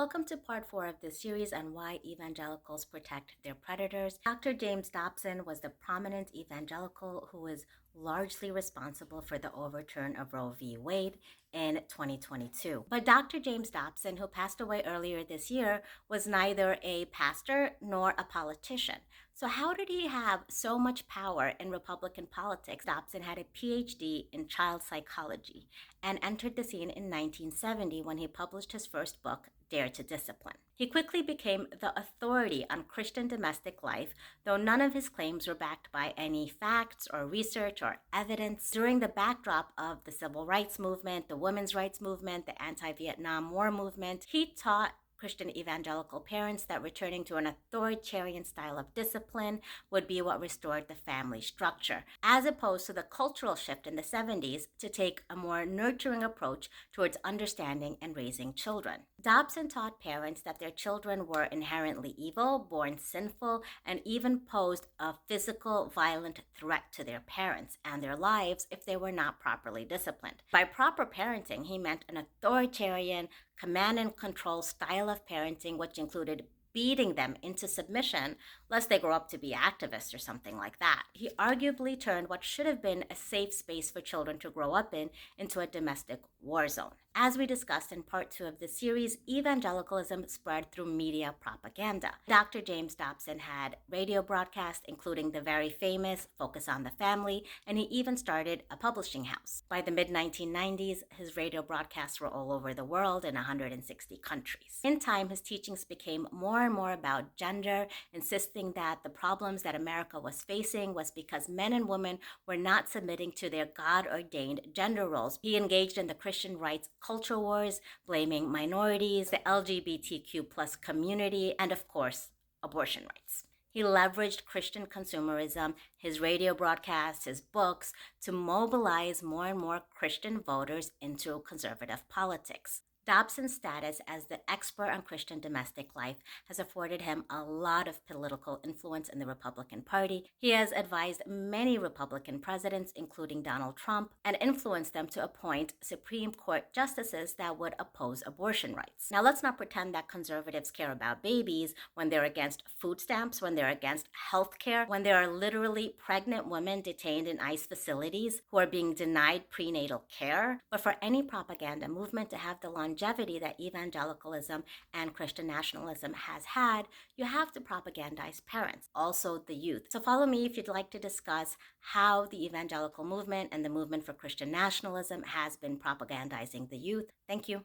Welcome to part 4 of this series on why evangelicals protect their predators. Dr. James Dobson was the prominent evangelical who was largely responsible for the overturn of Roe v. Wade in 2022. But Dr. James Dobson, who passed away earlier this year, was neither a pastor nor a politician. So, how did he have so much power in Republican politics? Dobson had a PhD in child psychology and entered the scene in 1970 when he published his first book, Dare to Discipline. He quickly became the authority on Christian domestic life, though none of his claims were backed by any facts or research or evidence. During the backdrop of the civil rights movement, the women's rights movement, the anti-Vietnam War movement, he taught Christian evangelical parents that returning to an authoritarian style of discipline would be what restored the family structure, as opposed to the cultural shift in the 70s to take a more nurturing approach towards understanding and raising children. Dobson taught parents that their children were inherently evil, born sinful, and even posed a physical, violent threat to their parents and their lives if they were not properly disciplined. By proper parenting, he meant an authoritarian, command and control style of parenting, which included beating them into submission lest they grow up to be activists or something like that. He arguably turned what should have been a safe space for children to grow up in into a domestic war zone. As we discussed in part 2 of the series, evangelicalism spread through media propaganda. Dr. James Dobson had radio broadcasts, including the very famous Focus on the Family, and he even started a publishing house. By the mid-1990s, his radio broadcasts were all over the world in 160 countries. In time, his teachings became more and more about gender, insisting that the problems that America was facing was because men and women were not submitting to their God-ordained gender roles. He engaged in the Christian rights culture wars, blaming minorities, the LGBTQ plus community, and of course, abortion rights. He leveraged Christian consumerism, his radio broadcasts, his books, to mobilize more and more Christian voters into conservative politics. Dobson's status as the expert on Christian domestic life has afforded him a lot of political influence in the Republican Party. He has advised many Republican presidents, including Donald Trump, and influenced them to appoint Supreme Court justices that would oppose abortion rights. Now, let's not pretend that conservatives care about babies when they're against food stamps, when they're against health care, when there are literally pregnant women detained in ICE facilities who are being denied prenatal care. But for any propaganda movement to have the longevity that evangelicalism and Christian nationalism has had, you have to propagandize parents, also the youth. So follow me if you'd like to discuss how the evangelical movement and the movement for Christian nationalism has been propagandizing the youth. Thank you.